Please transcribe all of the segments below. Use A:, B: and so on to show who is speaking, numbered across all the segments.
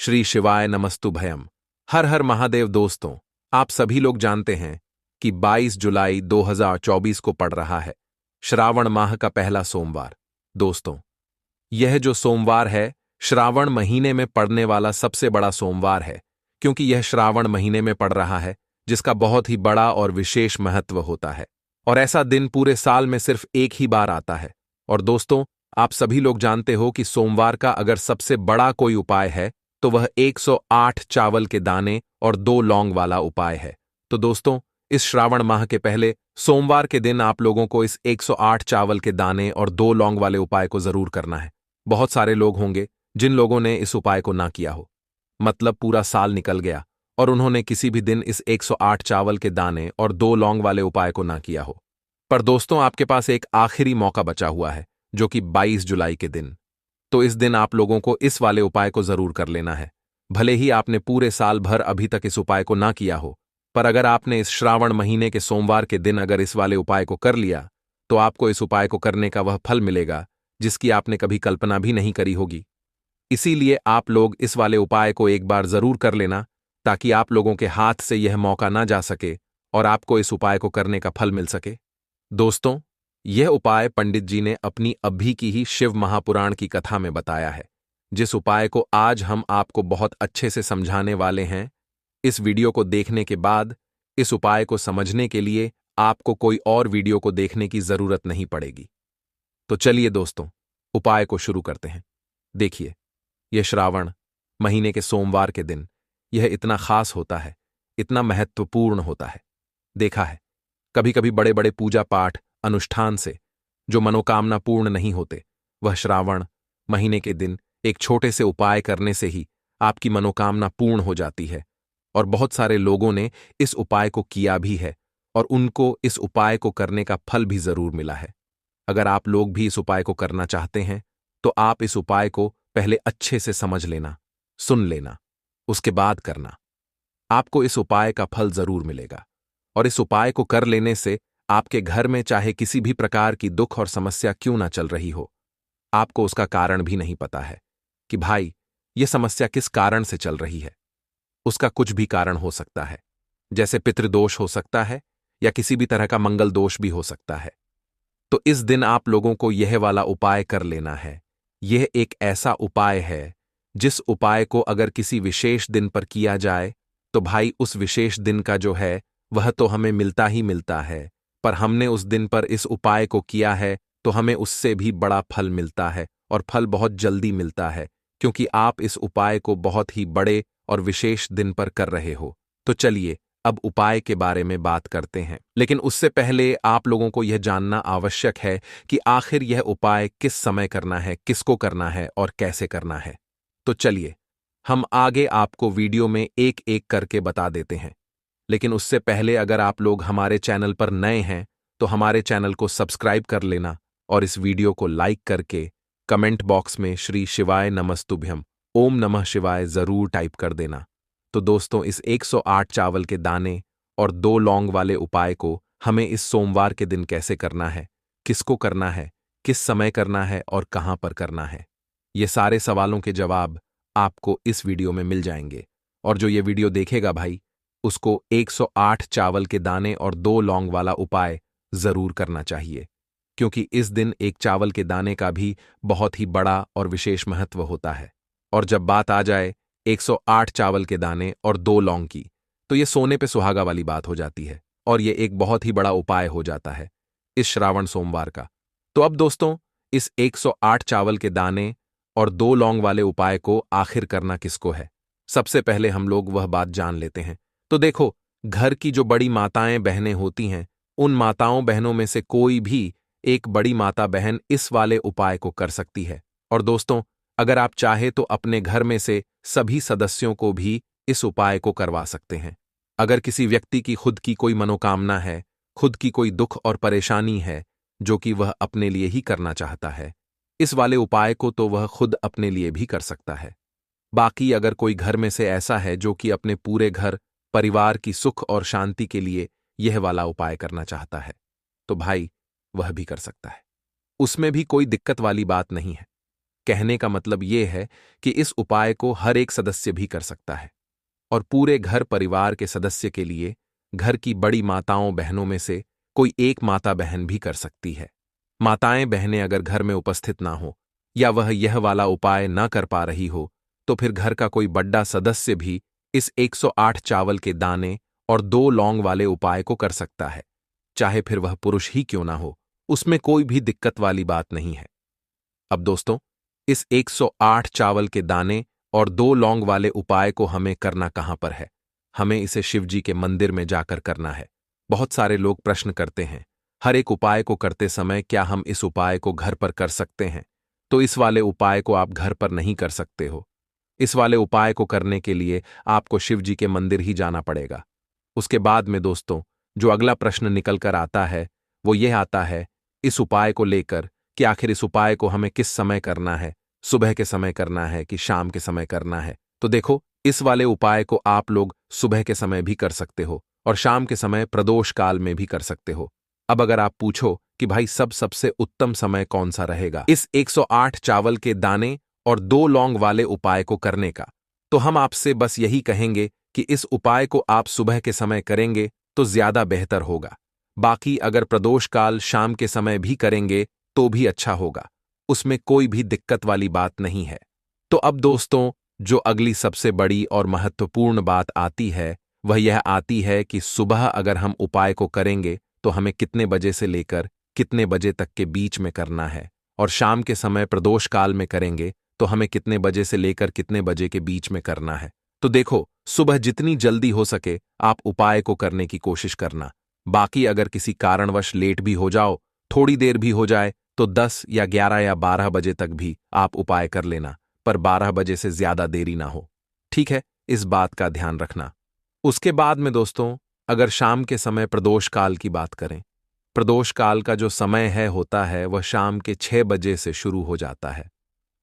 A: श्री शिवाय नमस्तुभयम। हर हर महादेव। दोस्तों, आप सभी लोग जानते हैं कि 22 जुलाई 2024 को पड़ रहा है श्रावण माह का पहला सोमवार। दोस्तों, यह जो सोमवार है श्रावण महीने में पड़ने वाला सबसे बड़ा सोमवार है, क्योंकि यह श्रावण महीने में पड़ रहा है जिसका बहुत ही बड़ा और विशेष महत्व होता है। और ऐसा दिन पूरे साल में सिर्फ एक ही बार आता है। और दोस्तों, आप सभी लोग जानते हो कि सोमवार का अगर सबसे बड़ा कोई उपाय है तो वह 108 चावल के दाने और 2 लौंग वाला उपाय है। तो दोस्तों, इस श्रावण माह के पहले सोमवार के दिन आप लोगों को इस 108 चावल के दाने और 2 लौंग वाले उपाय को जरूर करना है। बहुत सारे लोग होंगे जिन लोगों ने इस उपाय को ना किया हो, मतलब पूरा साल निकल गया और उन्होंने किसी भी दिन इस 108 चावल के दाने और 2 लौंग वाले उपाय को ना किया हो। पर दोस्तों, आपके पास एक आखिरी मौका बचा हुआ है, जो कि 22 जुलाई के दिन। तो इस दिन आप लोगों को इस वाले उपाय को जरूर कर लेना है। भले ही आपने पूरे साल भर अभी तक इस उपाय को ना किया हो, पर अगर आपने इस श्रावण महीने के सोमवार के दिन अगर इस वाले उपाय को कर लिया तो आपको इस उपाय को करने का वह फल मिलेगा जिसकी आपने कभी कल्पना भी नहीं करी होगी। इसीलिए आप लोग इस वाले उपाय को एक बार जरूर कर लेना, ताकि आप लोगों के हाथ से यह मौका ना जा सके और आपको इस उपाय को करने का फल मिल सके। दोस्तों, यह उपाय पंडित जी ने अपनी अभी की ही शिव महापुराण की कथा में बताया है, जिस उपाय को आज हम आपको बहुत अच्छे से समझाने वाले हैं। इस वीडियो को देखने के बाद इस उपाय को समझने के लिए आपको कोई और वीडियो को देखने की जरूरत नहीं पड़ेगी। तो चलिए दोस्तों, उपाय को शुरू करते हैं। देखिए, यह श्रावण महीने के सोमवार के दिन यह इतना खास होता है, इतना महत्वपूर्ण होता है। देखा है, कभी कभी बड़े बड़े पूजा पाठ अनुष्ठान से जो मनोकामना पूर्ण नहीं होते, वह श्रावण महीने के दिन एक छोटे से उपाय करने से ही आपकी मनोकामना पूर्ण हो जाती है। और बहुत सारे लोगों ने इस उपाय को किया भी है और उनको इस उपाय को करने का फल भी जरूर मिला है। अगर आप लोग भी इस उपाय को करना चाहते हैं तो आप इस उपाय को पहले अच्छे से समझ लेना, सुन लेना, उसके बाद करना। आपको इस उपाय का फल जरूर मिलेगा। और इस उपाय को कर लेने से आपके घर में चाहे किसी भी प्रकार की दुख और समस्या क्यों ना चल रही हो, आपको उसका कारण भी नहीं पता है कि भाई यह समस्या किस कारण से चल रही है। उसका कुछ भी कारण हो सकता है, जैसे पितृदोष हो सकता है या किसी भी तरह का मंगल दोष भी हो सकता है। तो इस दिन आप लोगों को यह वाला उपाय कर लेना है। यह एक ऐसा उपाय है जिस उपाय को अगर किसी विशेष दिन पर किया जाए तो भाई उस विशेष दिन का जो है वह तो हमें मिलता ही मिलता है, पर हमने उस दिन पर इस उपाय को किया है तो हमें उससे भी बड़ा फल मिलता है और फल बहुत जल्दी मिलता है, क्योंकि आप इस उपाय को बहुत ही बड़े और विशेष दिन पर कर रहे हो। तो चलिए अब उपाय के बारे में बात करते हैं, लेकिन उससे पहले आप लोगों को यह जानना आवश्यक है कि आखिर यह उपाय किस समय करना है, किसको करना है और कैसे करना है। तो चलिए हम आगे आपको वीडियो में एक एक करके बता देते हैं। लेकिन उससे पहले अगर आप लोग हमारे चैनल पर नए हैं तो हमारे चैनल को सब्सक्राइब कर लेना और इस वीडियो को लाइक करके कमेंट बॉक्स में श्री शिवाय नमस्तुभ्यम ओम नमः शिवाय जरूर टाइप कर देना। तो दोस्तों, इस 108 चावल के दाने और 2 लौंग वाले उपाय को हमें इस सोमवार के दिन कैसे करना है, किसको करना है, किस समय करना है और कहां पर करना है, ये सारे सवालों के जवाब आपको इस वीडियो में मिल जाएंगे। और जो ये वीडियो देखेगा भाई, उसको 108 चावल के दाने और 2 लौंग वाला उपाय जरूर करना चाहिए, क्योंकि इस दिन एक चावल के दाने का भी बहुत ही बड़ा और विशेष महत्व होता है। और जब बात आ जाए 108 चावल के दाने और 2 लौंग की, तो ये सोने पे सुहागा वाली बात हो जाती है और ये एक बहुत ही बड़ा उपाय हो जाता है इस श्रावण सोमवार का। तो अब दोस्तों, इस 108 चावल के दाने और 2 लौंग वाले उपाय को आखिर करना किसको है, सबसे पहले हम लोग वह बात जान लेते हैं। तो देखो, घर की जो बड़ी माताएं बहनें होती हैं, उन माताओं बहनों में से कोई भी एक बड़ी माता बहन इस वाले उपाय को कर सकती है। और दोस्तों, अगर आप चाहे तो अपने घर में से सभी सदस्यों को भी इस उपाय को करवा सकते हैं। अगर किसी व्यक्ति की खुद की कोई मनोकामना है, खुद की कोई दुख और परेशानी है जो कि वह अपने लिए ही करना चाहता है, इस वाले उपाय को तो वह खुद अपने लिए भी कर सकता है। बाकी अगर कोई घर में से ऐसा है जो कि अपने पूरे घर परिवार की सुख और शांति के लिए यह वाला उपाय करना चाहता है, तो भाई वह भी कर सकता है। उसमें भी कोई दिक्कत वाली बात नहीं है। कहने का मतलब ये है कि इस उपाय को हर एक सदस्य भी कर सकता है और पूरे घर परिवार के सदस्य के लिए घर की बड़ी माताओं बहनों में से कोई एक माता बहन भी कर सकती है। माताएं बहनें अगर घर में उपस्थित ना हो या वह यह वाला उपाय न कर पा रही हो तो फिर घर का कोई बड़ा सदस्य भी इस 108 चावल के दाने और 2 लौंग वाले उपाय को कर सकता है, चाहे फिर वह पुरुष ही क्यों ना हो, उसमें कोई भी दिक्कत वाली बात नहीं है। अब दोस्तों, इस 108 चावल के दाने और 2 लौंग वाले उपाय को हमें करना कहां पर है? हमें इसे शिवजी के मंदिर में जाकर करना है। बहुत सारे लोग प्रश्न करते हैं, हर एक उपाय को करते समय क्या हम इस उपाय को घर पर कर सकते हैं? तो इस वाले उपाय को आप घर पर नहीं कर सकते हो। इस वाले उपाय को करने के लिए आपको शिवजी के मंदिर ही जाना पड़ेगा। उसके बाद में दोस्तों, जो अगला प्रश्न निकल कर आता है वो यह आता है इस उपाय को लेकर कि आखिर इस उपाय को हमें किस समय करना है, सुबह के समय करना है कि शाम के समय करना है? तो देखो, इस वाले उपाय को आप लोग सुबह के समय भी कर सकते हो और शाम के समय प्रदोष काल में भी कर सकते हो। अब अगर आप पूछो कि भाई सबसे उत्तम समय कौन सा रहेगा इस 108 चावल के दाने और 2 लौंग वाले उपाय को करने का, तो हम आपसे बस यही कहेंगे कि इस उपाय को आप सुबह के समय करेंगे तो ज्यादा बेहतर होगा। बाकी अगर प्रदोष काल शाम के समय भी करेंगे तो भी अच्छा होगा, उसमें कोई भी दिक्कत वाली बात नहीं है। तो अब दोस्तों, जो अगली सबसे बड़ी और महत्वपूर्ण बात आती है वह यह आती है कि सुबह अगर हम उपाय को करेंगे तो हमें कितने बजे से लेकर कितने बजे तक के बीच में करना है, और शाम के समय प्रदोष काल में करेंगे तो हमें कितने बजे से लेकर कितने बजे के बीच में करना है। तो देखो, सुबह जितनी जल्दी हो सके आप उपाय को करने की कोशिश करना। बाकी अगर किसी कारणवश लेट भी हो जाओ, थोड़ी देर भी हो जाए, तो 10 या 11 या 12 बजे तक भी आप उपाय कर लेना, पर 12 बजे से ज्यादा देरी ना हो। ठीक है, इस बात का ध्यान रखना। उसके बाद में दोस्तों, अगर शाम के समय प्रदोष काल की बात करें, प्रदोष काल का जो समय है होता है वह शाम के 6 बजे से शुरू हो जाता है।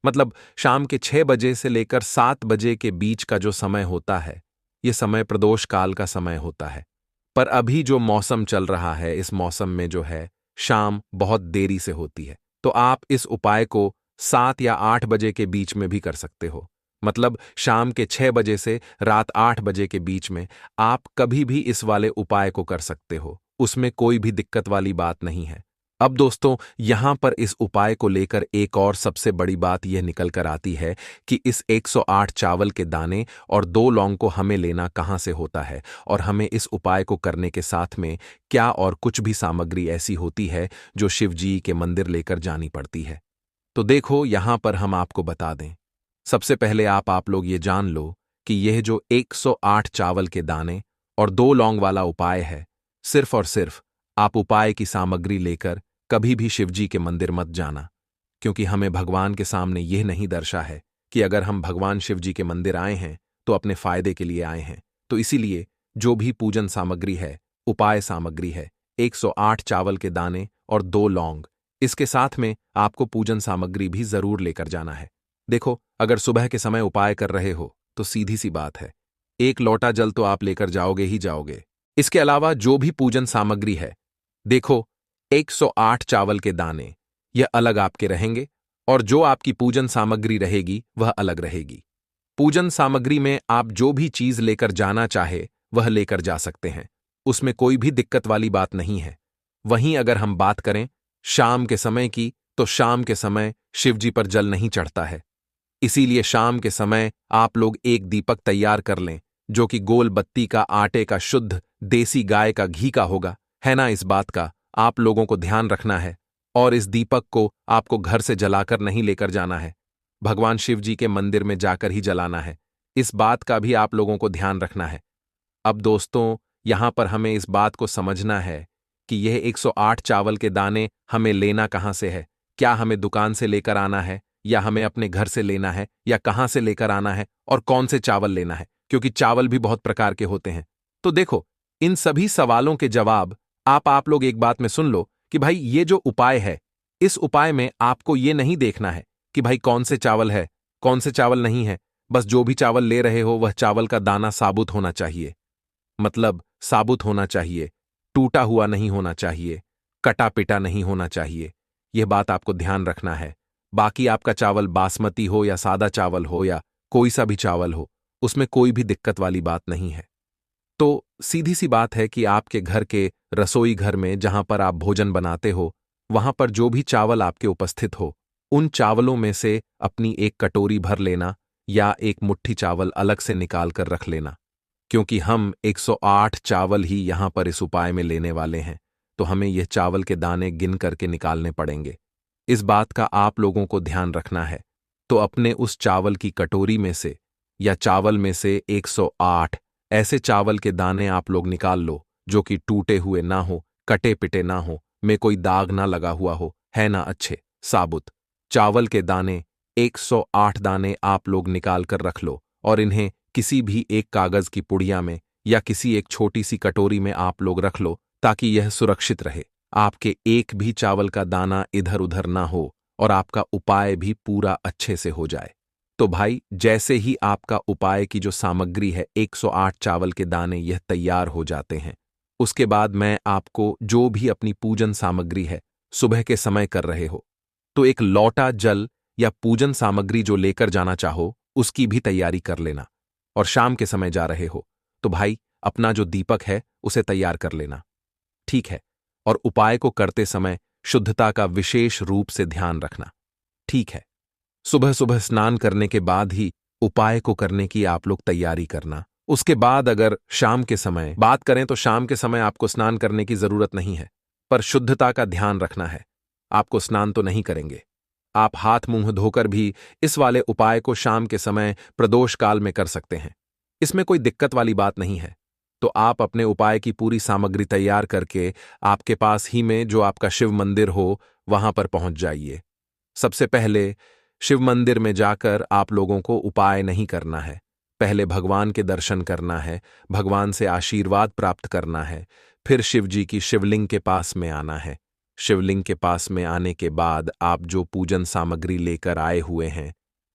A: मतलब शाम के 6 बजे से लेकर 7 बजे के बीच का जो समय होता है, यह समय प्रदोष काल का समय होता है। पर अभी जो मौसम चल रहा है, इस मौसम में जो है शाम बहुत देरी से होती है, तो आप इस उपाय को 7 या 8 बजे के बीच में भी कर सकते हो। मतलब शाम के 6 बजे से रात 8 बजे के बीच में आप कभी भी इस वाले उपाय को कर सकते हो, उसमें कोई भी दिक्कत वाली बात नहीं है। अब दोस्तों, यहां पर इस उपाय को लेकर एक और सबसे बड़ी बात यह निकल कर आती है कि इस 108 चावल के दाने और 2 लौंग को हमें लेना कहां से होता है, और हमें इस उपाय को करने के साथ में क्या और कुछ भी सामग्री ऐसी होती है जो शिव जी के मंदिर लेकर जानी पड़ती है। तो देखो, यहां पर हम आपको बता दें। सबसे पहले आप लोग ये जान लो कि यह जो 108 चावल के दाने और 2 लौंग वाला उपाय है, सिर्फ और सिर्फ आप उपाय की सामग्री लेकर कभी भी शिवजी के मंदिर मत जाना, क्योंकि हमें भगवान के सामने यह नहीं दर्शा है कि अगर हम भगवान शिवजी के मंदिर आए हैं तो अपने फायदे के लिए आए हैं। तो इसीलिए जो भी पूजन सामग्री है, उपाय सामग्री है, 108 चावल के दाने और 2 लौंग, इसके साथ में आपको पूजन सामग्री भी जरूर लेकर जाना है। देखो, अगर सुबह के समय उपाय कर रहे हो तो सीधी सी बात है, 1 लोटा जल तो आप लेकर जाओगे ही जाओगे। इसके अलावा जो भी पूजन सामग्री है, देखो 108 चावल के दाने यह अलग आपके रहेंगे और जो आपकी पूजन सामग्री रहेगी वह अलग रहेगी। पूजन सामग्री में आप जो भी चीज लेकर जाना चाहे वह लेकर जा सकते हैं, उसमें कोई भी दिक्कत वाली बात नहीं है। वहीं अगर हम बात करें शाम के समय की, तो शाम के समय शिवजी पर जल नहीं चढ़ता है, इसीलिए शाम के समय आप लोग एक दीपक तैयार कर लें जो कि गोल बत्ती का, आटे का, शुद्ध देसी गाय का घी का होगा, है ना। इस बात का आप लोगों को ध्यान रखना है, और इस दीपक को आपको घर से जलाकर नहीं लेकर जाना है, भगवान शिव जी के मंदिर में जाकर ही जलाना है। इस बात का भी आप लोगों को ध्यान रखना है। अब दोस्तों, यहां पर हमें इस बात को समझना है कि यह 108 चावल के दाने हमें लेना कहां से है। क्या हमें दुकान से लेकर आना है, या हमें अपने घर से लेना है, या कहां से लेकर आना है, और कौन से चावल लेना है, क्योंकि चावल भी बहुत प्रकार के होते हैं। तो देखो, इन सभी सवालों के जवाब आप लोग एक बात में सुन लो कि भाई ये जो उपाय है, इस उपाय में आपको ये नहीं देखना है कि भाई कौन से चावल है, कौन से चावल नहीं है। बस जो भी चावल ले रहे हो वह चावल का दाना साबुत होना चाहिए, मतलब साबुत होना चाहिए, टूटा हुआ नहीं होना चाहिए, कटा पिटा नहीं होना चाहिए। यह बात आपको ध्यान रखना है। बाकी आपका चावल बासमती हो या सादा चावल हो या कोई सा भी चावल हो, उसमें कोई भी दिक्कत वाली बात नहीं है। तो सीधी सी बात है कि आपके घर के रसोई घर में जहां पर आप भोजन बनाते हो, वहां पर जो भी चावल आपके उपस्थित हो, उन चावलों में से अपनी एक कटोरी भर लेना या एक मुट्ठी चावल अलग से निकाल कर रख लेना। क्योंकि हम 108 चावल ही यहां पर इस उपाय में लेने वाले हैं, तो हमें यह चावल के दाने गिन करके निकालने पड़ेंगे। इस बात का आप लोगों को ध्यान रखना है। तो अपने उस चावल की कटोरी में से या चावल में से 108 ऐसे चावल के दाने आप लोग निकाल लो जो कि टूटे हुए ना हो, कटे पिटे ना हो, में कोई दाग ना लगा हुआ हो, है ना, अच्छे साबुत चावल के दाने 108 दाने आप लोग निकाल कर रख लो और इन्हें किसी भी एक कागज की पुड़िया में या किसी एक छोटी सी कटोरी में आप लोग रख लो ताकि यह सुरक्षित रहे। आपके एक भी चावल का दाना इधर उधर ना हो और आपका उपाय भी पूरा अच्छे से हो जाए। तो भाई, जैसे ही आपका उपाय की जो सामग्री है 108 चावल के दाने यह तैयार हो जाते हैं, उसके बाद मैं आपको जो भी अपनी पूजन सामग्री है सुबह के समय कर रहे हो, तो एक लौटा जल या पूजन सामग्री जो लेकर जाना चाहो उसकी भी तैयारी कर लेना। और शाम के समय जा रहे हो तो भाई अपना जो दीपक है उसे तैयार कर लेना, ठीक है। और उपाय को करते समय शुद्धता का विशेष रूप से ध्यान रखना, ठीक है। सुबह सुबह स्नान करने के बाद ही उपाय को करने की आप लोग तैयारी करना। उसके बाद अगर शाम के समय बात करें तो शाम के समय आपको स्नान करने की जरूरत नहीं है, पर शुद्धता का ध्यान रखना है। आपको स्नान तो नहीं करेंगे, आप हाथ मुंह धोकर भी इस वाले उपाय को शाम के समय प्रदोष काल में कर सकते हैं। इसमें कोई दिक्कत वाली बात नहीं है। तो आप अपने उपाय की पूरी सामग्री तैयार करके आपके पास ही में जो आपका शिव मंदिर हो वहां पर पहुंच जाइए। सबसे पहले शिव मंदिर में जाकर आप लोगों को उपाय नहीं करना है, पहले भगवान के दर्शन करना है, भगवान से आशीर्वाद प्राप्त करना है, फिर शिव जी की शिवलिंग के पास में आना है। शिवलिंग के पास में आने के बाद आप जो पूजन सामग्री लेकर आए हुए हैं,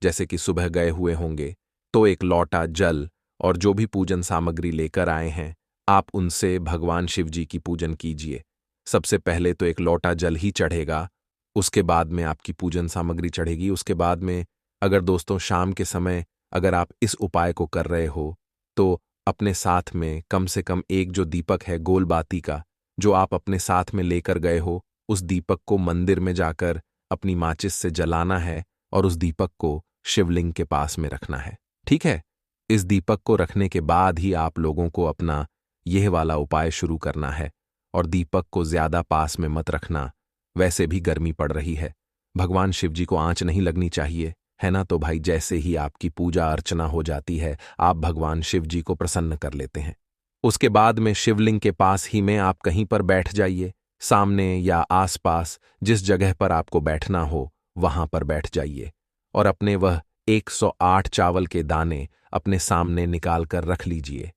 A: जैसे कि सुबह गए हुए होंगे, तो एक लौटा जल और जो भी पूजन सामग्री लेकर आए हैं, आप उनसे भगवान शिव जी की पूजन कीजिए। सबसे पहले तो एक लौटा जल ही चढ़ेगा, उसके बाद में आपकी पूजन सामग्री चढ़ेगी। उसके बाद में अगर दोस्तों शाम के समय अगर आप इस उपाय को कर रहे हो तो अपने साथ में कम से कम एक जो दीपक है गोल बाती का, जो आप अपने साथ में लेकर गए हो, उस दीपक को मंदिर में जाकर अपनी माचिस से जलाना है और उस दीपक को शिवलिंग के पास में रखना है, ठीक है। इस दीपक को रखने के बाद ही आप लोगों को अपना यह वाला उपाय शुरू करना है और दीपक को ज्यादा पास में मत रखना, वैसे भी गर्मी पड़ रही है, भगवान शिव जी को आंच नहीं लगनी चाहिए, है ना। तो भाई जैसे ही आपकी पूजा अर्चना हो जाती है आप भगवान शिव जी को प्रसन्न कर लेते हैं। उसके बाद में शिवलिंग के पास ही में आप कहीं पर बैठ जाइए, सामने या आसपास जिस जगह पर आपको बैठना हो वहां पर बैठ जाइए और अपने वह 108 चावल के दाने अपने सामने निकाल कर रख लीजिए।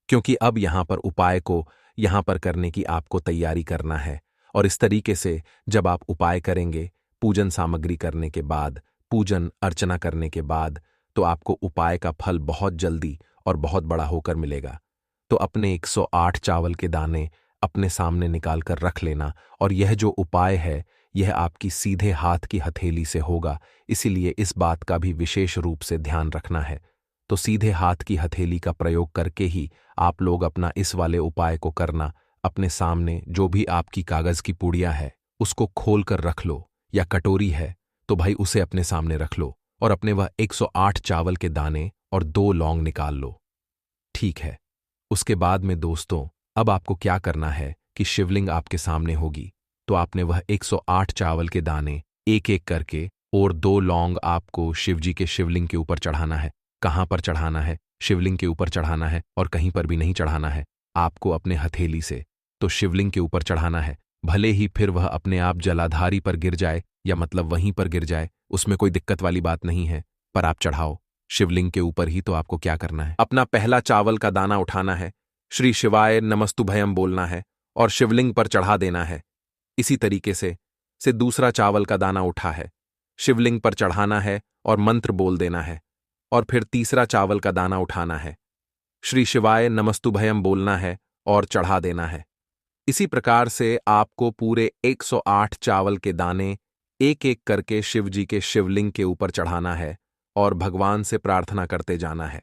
A: क्योंकि अब यहां पर उपाय को यहां पर करने की आपको तैयारी करना है और इस तरीके से जब आप उपाय करेंगे, पूजन सामग्री करने के बाद, पूजन अर्चना करने के बाद, तो आपको उपाय का फल बहुत जल्दी और बहुत बड़ा होकर मिलेगा। तो अपने 108 चावल के दाने अपने सामने निकाल कर रख लेना और यह जो उपाय है यह आपकी सीधे हाथ की हथेली से होगा, इसीलिए इस बात का भी विशेष रूप से ध्यान रखना है। तो सीधे हाथ की हथेली का प्रयोग करके ही आप लोग अपना इस वाले उपाय को करना। अपने सामने जो भी आपकी कागज की पुड़िया है उसको खोल कर रख लो, या कटोरी है तो भाई उसे अपने सामने रख लो और अपने वह 108 चावल के दाने और 2 लौंग निकाल लो, ठीक है। उसके बाद में दोस्तों अब आपको क्या करना है कि शिवलिंग आपके सामने होगी, तो आपने वह 108 चावल के दाने एक एक करके और 2 लौंग आपको शिवजी के शिवलिंग के ऊपर चढ़ाना है। कहाँ पर चढ़ाना है? शिवलिंग के ऊपर चढ़ाना है और कहीं पर भी नहीं चढ़ाना है, आपको अपने हथेली से तो शिवलिंग के ऊपर चढ़ाना है। भले ही फिर वह अपने आप जलाधारी पर गिर जाए या मतलब वहीं पर गिर जाए, उसमें कोई दिक्कत वाली बात नहीं है, पर आप चढ़ाओ शिवलिंग के ऊपर ही। तो आपको क्या करना है, अपना पहला चावल का दाना उठाना है, श्री शिवाय नमस्तुभयम बोलना है और शिवलिंग पर चढ़ा देना है। इसी तरीके से दूसरा चावल का दाना उठा है, शिवलिंग पर चढ़ाना है और मंत्र बोल देना है। और फिर तीसरा चावल का दाना उठाना है, श्री शिवाय नमस्तुभयम बोलना है और चढ़ा देना है। इसी प्रकार से आपको पूरे 108 चावल के दाने एक एक करके शिव जी के शिवलिंग के ऊपर चढ़ाना है और भगवान से प्रार्थना करते जाना है।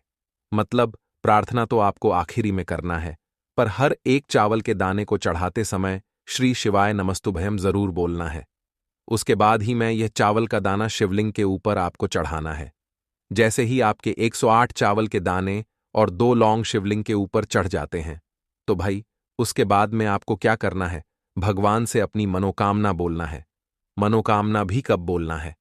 A: मतलब प्रार्थना तो आपको आखिरी में करना है, पर हर एक चावल के दाने को चढ़ाते समय श्री शिवाय नमस्तुभयम जरूर बोलना है। उसके बाद ही मैं यह चावल का दाना शिवलिंग के ऊपर आपको चढ़ाना है। जैसे ही आपके 108 चावल के दाने और 2 लौंग शिवलिंग के ऊपर चढ़ जाते हैं, तो भाई उसके बाद में आपको क्या करना है? भगवान से अपनी मनोकामना बोलना है। मनोकामना भी कब बोलना है?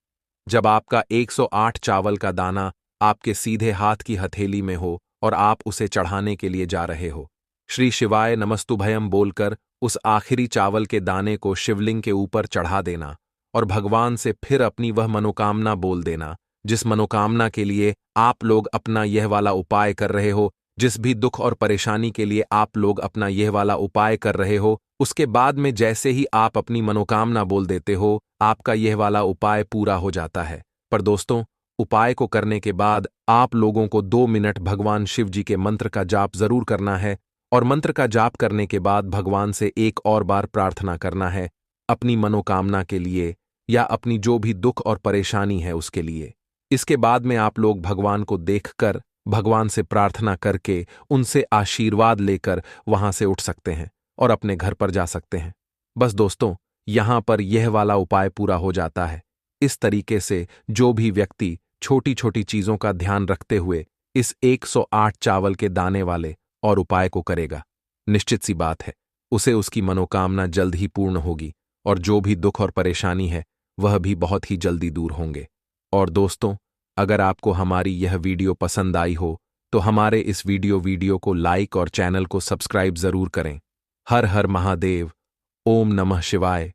A: जब आपका 108 चावल का दाना आपके सीधे हाथ की हथेली में हो और आप उसे चढ़ाने के लिए जा रहे हो। श्री शिवाय नमस्तुभयम बोलकर उस आखिरी चावल के दाने को शिवलिंग के ऊपर चढ़ा देना और भगवान से फिर अपनी वह मनोकामना बोल देना, जिस मनोकामना के लिए आप लोग अपना यह वाला उपाय कर रहे हो, जिस भी दुख और परेशानी के लिए आप लोग अपना यह वाला उपाय कर रहे हो, उसके बाद में जैसे ही आप अपनी मनोकामना बोल देते हो, आपका यह वाला उपाय पूरा हो जाता है। पर दोस्तों, उपाय को करने के बाद आप लोगों को 2 मिनट भगवान शिव जी के मंत्र का जाप जरूर करना है और मंत्र का जाप करने के बाद भगवान से एक और बार प्रार्थना करना है अपनी मनोकामना के लिए या अपनी जो भी दुख और परेशानी है उसके लिए। इसके बाद में आप लोग भगवान को देखकर, भगवान से प्रार्थना करके, उनसे आशीर्वाद लेकर वहां से उठ सकते हैं और अपने घर पर जा सकते हैं। बस दोस्तों, यहां पर यह वाला उपाय पूरा हो जाता है। इस तरीके से जो भी व्यक्ति छोटी छोटी चीजों का ध्यान रखते हुए इस 108 चावल के दाने वाले और उपाय को करेगा, निश्चित सी बात है उसे उसकी मनोकामना जल्द ही पूर्ण होगी और जो भी दुख और परेशानी है वह भी बहुत ही जल्दी दूर होंगे। और दोस्तों, अगर आपको हमारी यह वीडियो पसंद आई हो तो हमारे इस वीडियो को लाइक और चैनल को सब्सक्राइब जरूर करें। हर हर महादेव। ओम नमः शिवाय।